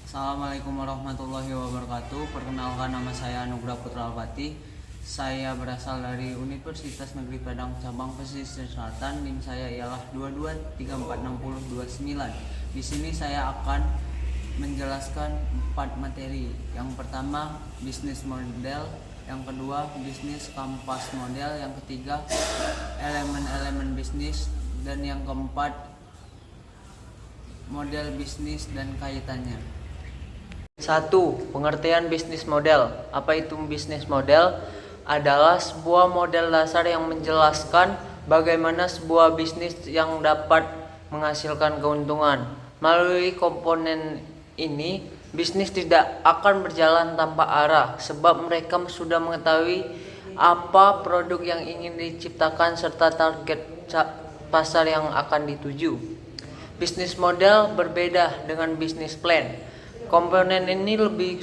Assalamualaikum warahmatullahi wabarakatuh. Perkenalkan, nama saya Anugrah Putra Alpati. Saya berasal dari Universitas Negeri Padang Cabang Pesisir Selatan. NIM saya ialah 22346029. Di sini saya akan menjelaskan 4 materi. Yang pertama, bisnis model. Yang kedua, bisnis kampas model. Yang ketiga, elemen-elemen bisnis. Dan yang keempat, model bisnis dan kaitannya. 1. Pengertian bisnis model. Apa itu bisnis model? Adalah sebuah model dasar yang menjelaskan bagaimana sebuah bisnis yang dapat menghasilkan keuntungan. Melalui komponen ini, bisnis tidak akan berjalan tanpa arah, sebab mereka sudah mengetahui apa produk yang ingin diciptakan serta target pasar yang akan dituju. Bisnis model berbeda dengan bisnis plan. Komponen ini lebih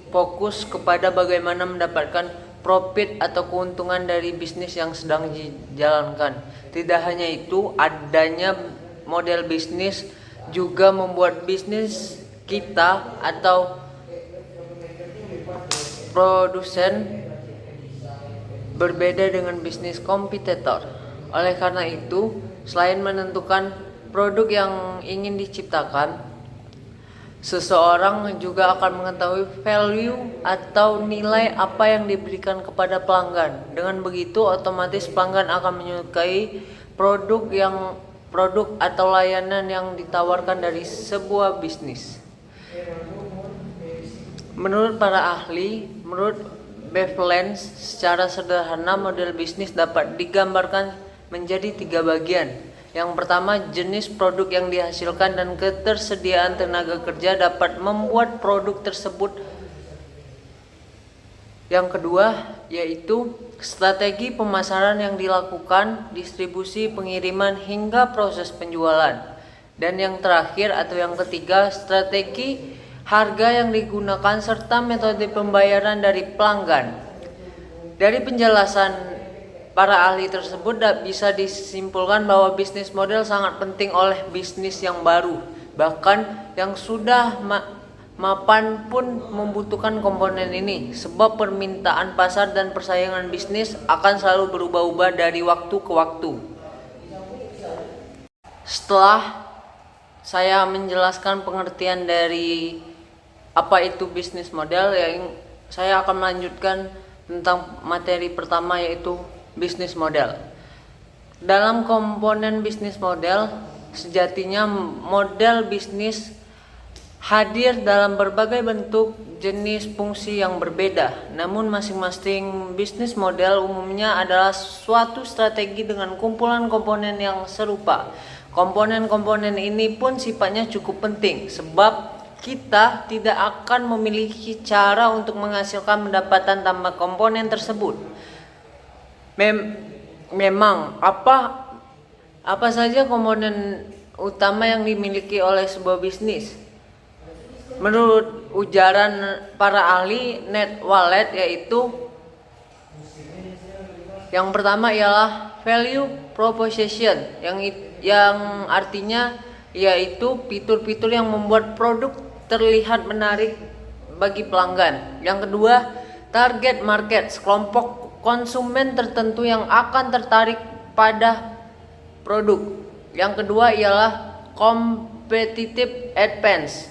fokus kepada bagaimana mendapatkan profit atau keuntungan dari bisnis yang sedang dijalankan. Tidak hanya itu, adanya model bisnis juga membuat bisnis kita atau produsen berbeda dengan bisnis kompetitor. Oleh karena itu, selain menentukan produk yang ingin diciptakan, seseorang juga akan mengetahui value atau nilai apa yang diberikan kepada pelanggan. Dengan begitu, otomatis pelanggan akan menyukai produk atau layanan yang ditawarkan dari sebuah bisnis. Menurut para ahli, menurut Bevelens, secara sederhana model bisnis dapat digambarkan menjadi 3 bagian. Yang pertama, jenis produk yang dihasilkan dan ketersediaan tenaga kerja dapat membuat produk tersebut. Yang kedua, yaitu strategi pemasaran yang dilakukan, distribusi, pengiriman, hingga proses penjualan. Dan yang terakhir atau yang ketiga, strategi harga yang digunakan serta metode pembayaran dari pelanggan. Dari penjelasan para ahli tersebut bisa disimpulkan bahwa bisnis model sangat penting oleh bisnis yang baru. Bahkan yang sudah mapan pun membutuhkan komponen ini, sebab permintaan pasar dan persaingan bisnis akan selalu berubah-ubah dari waktu ke waktu. Setelah saya menjelaskan pengertian dari apa itu bisnis model, saya akan melanjutkan tentang materi pertama, yaitu bisnis model. Dalam komponen bisnis model, sejatinya model bisnis hadir dalam berbagai bentuk, jenis, fungsi yang berbeda. Namun masing-masing bisnis model umumnya adalah suatu strategi dengan kumpulan komponen yang serupa. Komponen-komponen ini pun sifatnya cukup penting, sebab kita tidak akan memiliki cara untuk menghasilkan pendapatan tanpa komponen tersebut. Memang apa saja komponen utama yang dimiliki oleh sebuah bisnis? Menurut ujaran para ahli net wallet, yaitu yang pertama ialah value proposition, yang artinya yaitu fitur-fitur yang membuat produk terlihat menarik bagi pelanggan. Yang kedua, target market, kelompok konsumen tertentu yang akan tertarik pada produk. Yang kedua ialah competitive advance,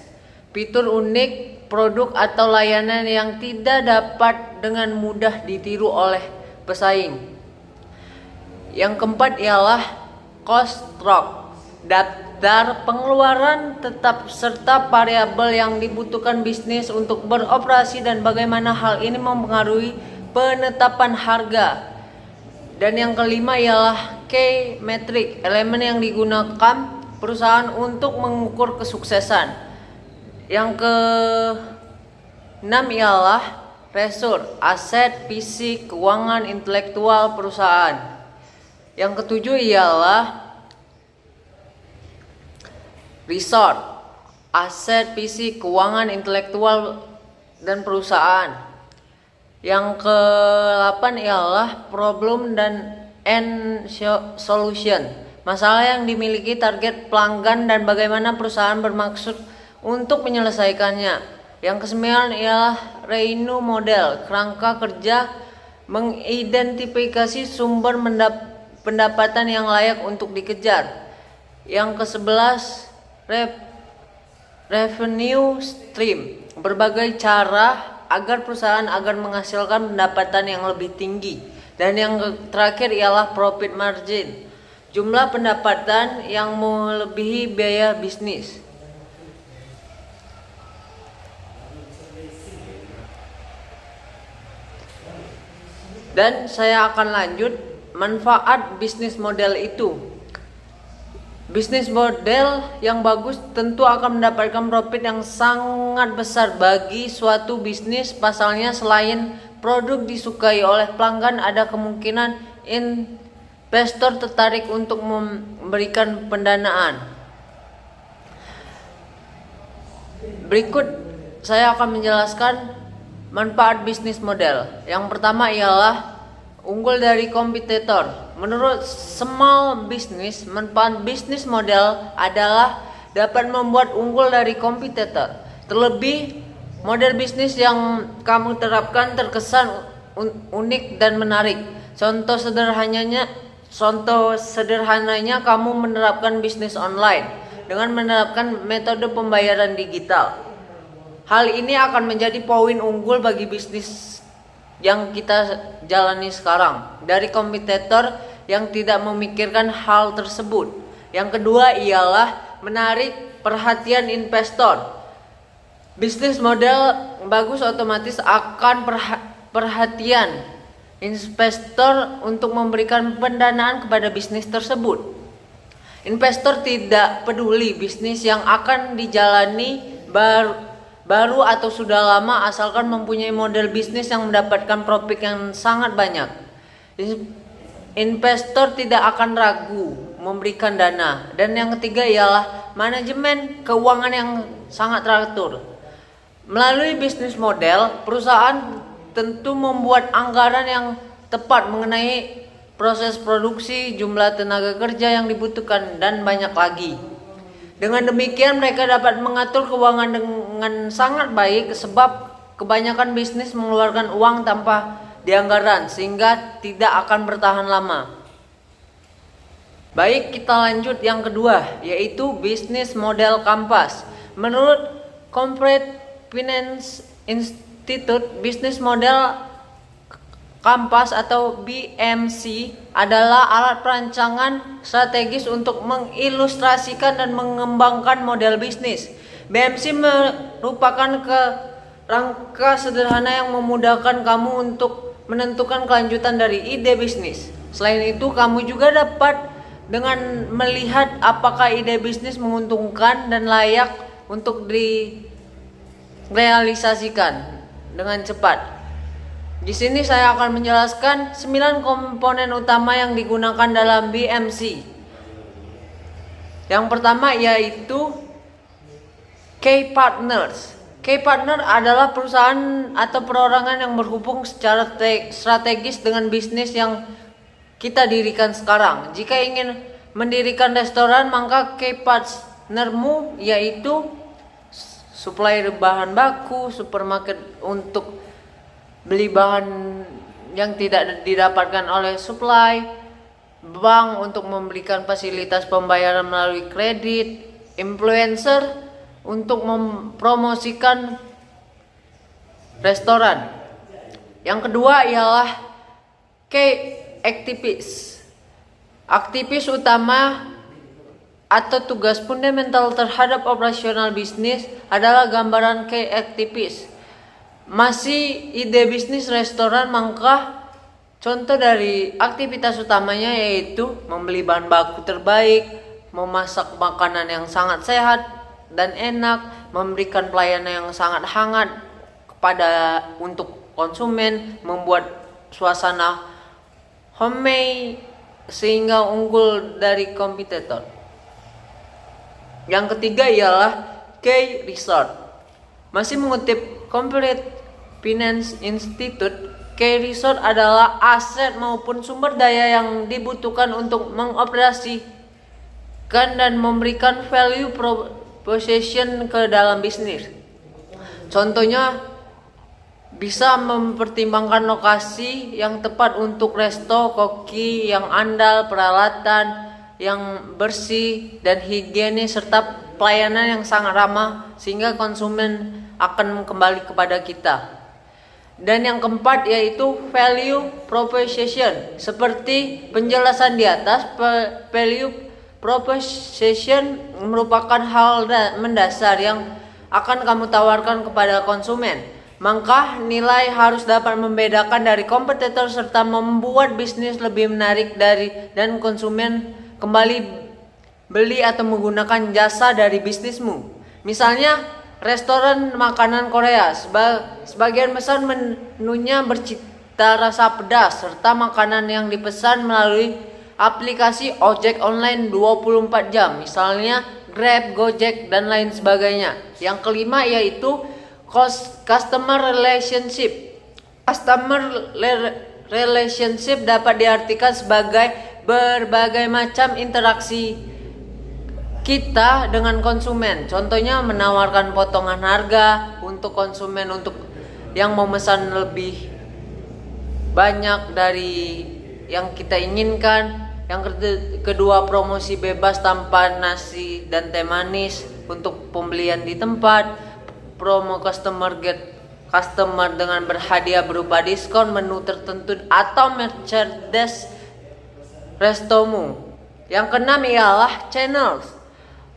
fitur unik produk atau layanan yang tidak dapat dengan mudah ditiru oleh pesaing. Yang keempat ialah cost structure, daftar pengeluaran tetap serta variabel yang dibutuhkan bisnis untuk beroperasi dan bagaimana hal ini mempengaruhi penetapan harga. Dan yang kelima ialah key metric, elemen yang digunakan perusahaan untuk mengukur kesuksesan. Yang keenam ialah resource, aset, fisik, keuangan, intelektual perusahaan. Yang ketujuh ialah resource, aset, fisik, keuangan, intelektual dan perusahaan. Yang ke-8 ialah problem and solution, masalah yang dimiliki target pelanggan dan bagaimana perusahaan bermaksud untuk menyelesaikannya. Yang kesembilan ialah revenue model, kerangka kerja mengidentifikasi sumber pendapatan yang layak untuk dikejar. Yang ke-11 revenue stream, berbagai cara agar perusahaan menghasilkan pendapatan yang lebih tinggi. Dan yang terakhir ialah profit margin, jumlah pendapatan yang melebihi biaya bisnis. Dan saya akan lanjut manfaat bisnis model itu. Bisnis model yang bagus tentu akan mendapatkan profit yang sangat besar bagi suatu bisnis. Pasalnya, selain produk disukai oleh pelanggan, ada kemungkinan investor tertarik untuk memberikan pendanaan. Berikut saya akan menjelaskan manfaat bisnis model. Yang pertama ialah unggul dari kompetitor. Menurut small business, manfaat bisnis model adalah dapat membuat unggul dari kompetitor. Terlebih, model bisnis yang kamu terapkan terkesan unik dan menarik. Contoh sederhananya kamu menerapkan bisnis online dengan menerapkan metode pembayaran digital. Hal ini akan menjadi poin unggul bagi bisnis yang kita jalani sekarang dari kompetitor yang tidak memikirkan hal tersebut. Yang kedua ialah menarik perhatian investor. Bisnis model bagus otomatis akan perhatian investor untuk memberikan pendanaan kepada bisnis tersebut. Investor tidak peduli bisnis yang akan dijalani baru atau sudah lama, asalkan mempunyai model bisnis yang mendapatkan profit yang sangat banyak. Investor tidak akan ragu memberikan dana. Dan yang ketiga ialah manajemen keuangan yang sangat teratur. Melalui bisnis model, perusahaan tentu membuat anggaran yang tepat mengenai proses produksi, jumlah tenaga kerja yang dibutuhkan, dan banyak lagi. Dengan demikian mereka dapat mengatur keuangan dengan sangat baik, sebab kebanyakan bisnis mengeluarkan uang tanpa dianggaran sehingga tidak akan bertahan lama. Baik, kita lanjut yang kedua, yaitu bisnis model Kampas. Menurut Corporate Finance Institute, bisnis model Kampas atau BMC adalah alat perancangan strategis untuk mengilustrasikan dan mengembangkan model bisnis. BMC merupakan kerangka sederhana yang memudahkan kamu untuk menentukan kelanjutan dari ide bisnis. Selain itu, kamu juga dapat dengan melihat apakah ide bisnis menguntungkan dan layak untuk direalisasikan dengan cepat. Di sini saya akan menjelaskan 9 komponen utama yang digunakan dalam BMC. Yang pertama yaitu key partners. Key partner adalah perusahaan atau perorangan yang berhubung secara strategis dengan bisnis yang kita dirikan sekarang. Jika ingin mendirikan restoran, maka key partnermu yaitu supplier bahan baku, supermarket untuk beli bahan yang tidak didapatkan oleh supply, bank untuk memberikan fasilitas pembayaran melalui kredit, influencer untuk mempromosikan restoran. Yang kedua ialah key activities. Aktivis utama atau tugas fundamental terhadap operasional bisnis adalah gambaran key activities. Masih ide bisnis restoran, maka contoh dari aktivitas utamanya yaitu membeli bahan baku terbaik, memasak makanan yang sangat sehat dan enak, memberikan pelayanan yang sangat hangat untuk konsumen, membuat suasana homemade sehingga unggul dari kompetitor. Yang ketiga ialah key resort. Masih mengutip Corporate Finance Institute, key resort adalah aset maupun sumber daya yang dibutuhkan untuk mengoperasikan dan memberikan value proposition ke dalam bisnis. Contohnya bisa mempertimbangkan lokasi yang tepat untuk resto, koki yang andal, peralatan yang bersih dan higienis, serta pelayanan yang sangat ramah sehingga konsumen akan kembali kepada kita. Dan yang keempat yaitu value proposition. Seperti penjelasan di atas, value proposition merupakan hal mendasar yang akan kamu tawarkan kepada konsumen. Maka nilai harus dapat membedakan dari kompetitor serta membuat bisnis lebih menarik dan konsumen kembali beli atau menggunakan jasa dari bisnismu. Misalnya restoran makanan Korea, sebagian besar menunya bercita rasa pedas serta makanan yang dipesan melalui aplikasi ojek online 24 jam, misalnya Grab, Gojek dan lain sebagainya. Yang kelima yaitu customer relationship. Customer relationship dapat diartikan sebagai berbagai macam interaksi kita dengan konsumen. Contohnya menawarkan potongan harga untuk konsumen untuk yang memesan lebih banyak dari yang kita inginkan. Yang kedua, promosi bebas tanpa nasi dan teh manis untuk pembelian di tempat. Promo customer dengan berhadiah berupa diskon menu tertentu atau merchandise restomu. Yang keenam ialah channels.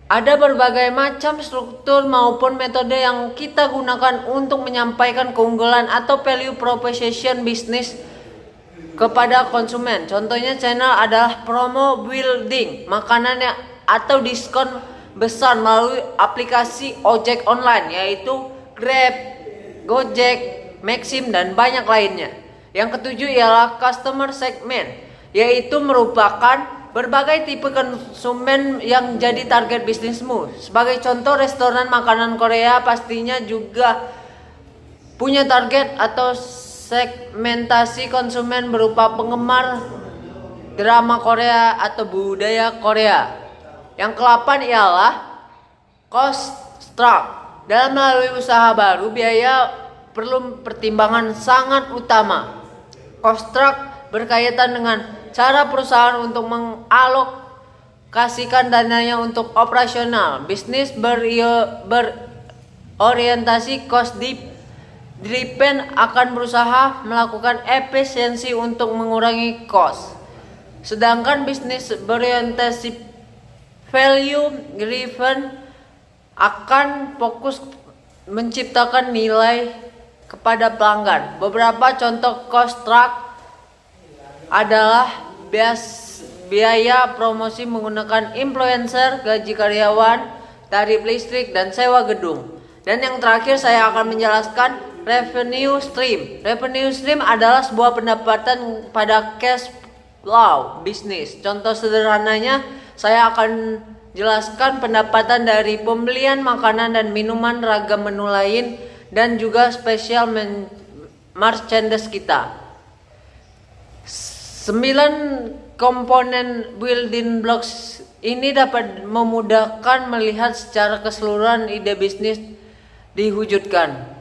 Ada berbagai macam struktur maupun metode yang kita gunakan untuk menyampaikan keunggulan atau value proposition bisnis kepada konsumen. Contohnya channel adalah promo building, makanan atau diskon besar melalui aplikasi ojek online yaitu Grab, Gojek, Maxim dan banyak lainnya. Yang ketujuh ialah customer segment, yaitu merupakan berbagai tipe konsumen yang jadi target bisnismu. Sebagai contoh, restoran makanan Korea pastinya juga punya target atau segmentasi konsumen berupa penggemar drama Korea atau budaya Korea. Yang ke-8 ialah cost structure. Dalam melalui usaha baru, biaya perlu pertimbangan sangat utama. Cost structure berkaitan dengan cara perusahaan untuk mengalokasikan dananya untuk operasional. Bisnis berorientasi cost driven akan berusaha melakukan efisiensi untuk mengurangi cost. Sedangkan bisnis berorientasi value driven akan fokus menciptakan nilai kepada pelanggan. Beberapa contoh cost structure adalah biaya promosi menggunakan influencer, gaji karyawan, tarif listrik, dan sewa gedung. Dan yang terakhir saya akan menjelaskan revenue stream. Revenue stream adalah sebuah pendapatan pada cash flow bisnis. Contoh sederhananya saya akan jelaskan pendapatan dari pembelian makanan dan minuman, ragam menu lain, dan juga spesial merchandise kita. 9 komponen building blocks ini dapat memudahkan melihat secara keseluruhan ide bisnis diwujudkan.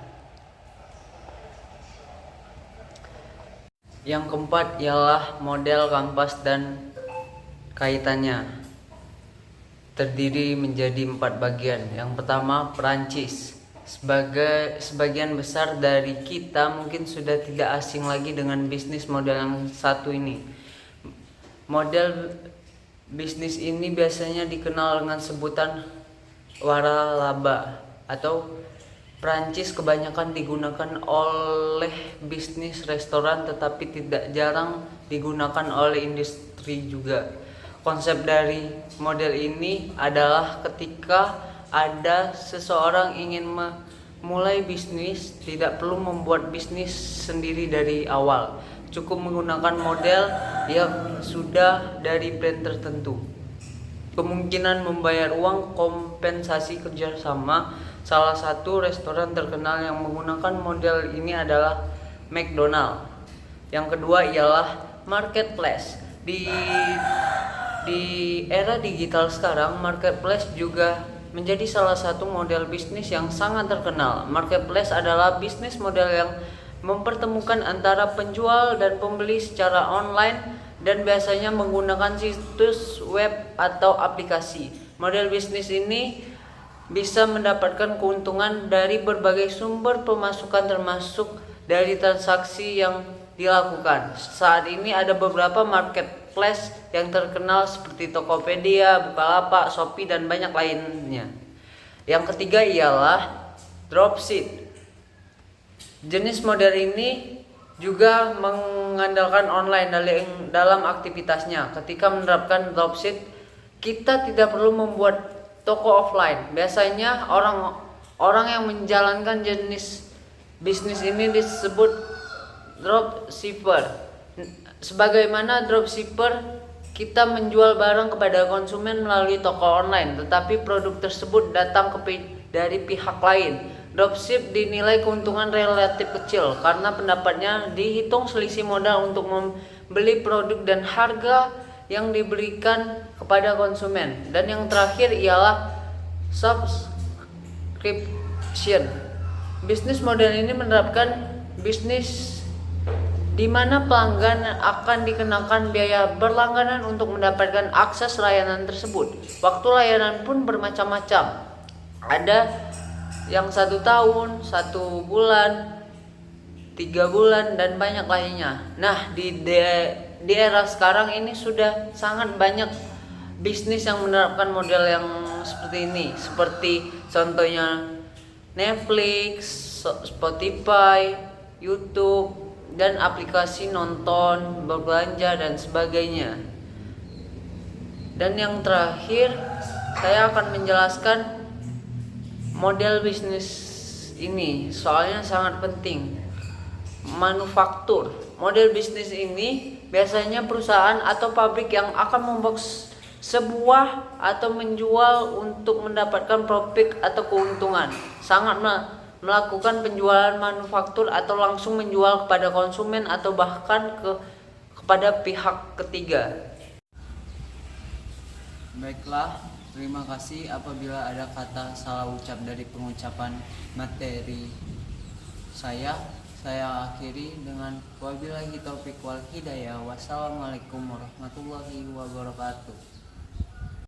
Yang keempat ialah model kanvas dan kaitannya. Terdiri menjadi 4 bagian. Yang pertama, Perancis. Sebagian besar dari kita mungkin sudah tidak asing lagi dengan bisnis model yang satu ini. Model bisnis ini biasanya dikenal dengan sebutan waralaba atau Perancis kebanyakan digunakan oleh bisnis restoran tetapi tidak jarang digunakan oleh industri juga. Konsep dari model ini adalah ketika ada seseorang ingin memulai bisnis, tidak perlu membuat bisnis sendiri dari awal. Cukup menggunakan model yang sudah dari plan tertentu. Kemungkinan membayar uang kompensasi kerjasama. Salah satu restoran terkenal yang menggunakan model ini adalah McDonald. Yang kedua ialah marketplace. Di era digital sekarang, marketplace juga menjadi salah satu model bisnis yang sangat terkenal. Marketplace adalah bisnis model yang mempertemukan antara penjual dan pembeli secara online dan biasanya menggunakan situs web atau aplikasi. Model bisnis ini bisa mendapatkan keuntungan dari berbagai sumber pemasukan termasuk dari transaksi yang dilakukan. Saat ini ada beberapa marketplace yang terkenal seperti Tokopedia, Bukalapak, Shopee, dan banyak lainnya. Yang ketiga ialah dropship. Jenis model ini juga mengandalkan online dalam aktivitasnya. Ketika menerapkan dropship, kita tidak perlu membuat toko offline. Biasanya orang yang menjalankan jenis bisnis ini disebut dropshipper. Sebagaimana dropshipper, kita menjual barang kepada konsumen melalui toko online, tetapi produk tersebut datang dari pihak lain. Dropship dinilai keuntungan relatif kecil karena pendapatnya dihitung selisih modal untuk membeli produk dan harga yang diberikan kepada konsumen. Dan yang terakhir ialah subscription. Bisnis model ini menerapkan bisnis di mana pelanggan akan dikenakan biaya berlangganan untuk mendapatkan akses layanan tersebut. Waktu layanan pun bermacam-macam. Ada yang 1 tahun, 1 bulan, 3 bulan, dan banyak lainnya. Nah, di era sekarang ini sudah sangat banyak bisnis yang menerapkan model yang seperti ini. Seperti contohnya Netflix, Spotify, YouTube, dan aplikasi nonton, berbelanja, dan sebagainya. Dan yang terakhir, saya akan menjelaskan model bisnis ini, soalnya sangat penting. Manufaktur. Model bisnis ini biasanya perusahaan atau pabrik yang akan membox sebuah atau menjual untuk mendapatkan profit atau keuntungan. Sangat melakukan penjualan manufaktur atau langsung menjual kepada konsumen atau bahkan kepada pihak ketiga. Baiklah, terima kasih apabila ada kata salah ucap dari pengucapan materi saya akhiri dengan wabillahi taufiq wal hidayah. Wassalamualaikum warahmatullahi wabarakatuh.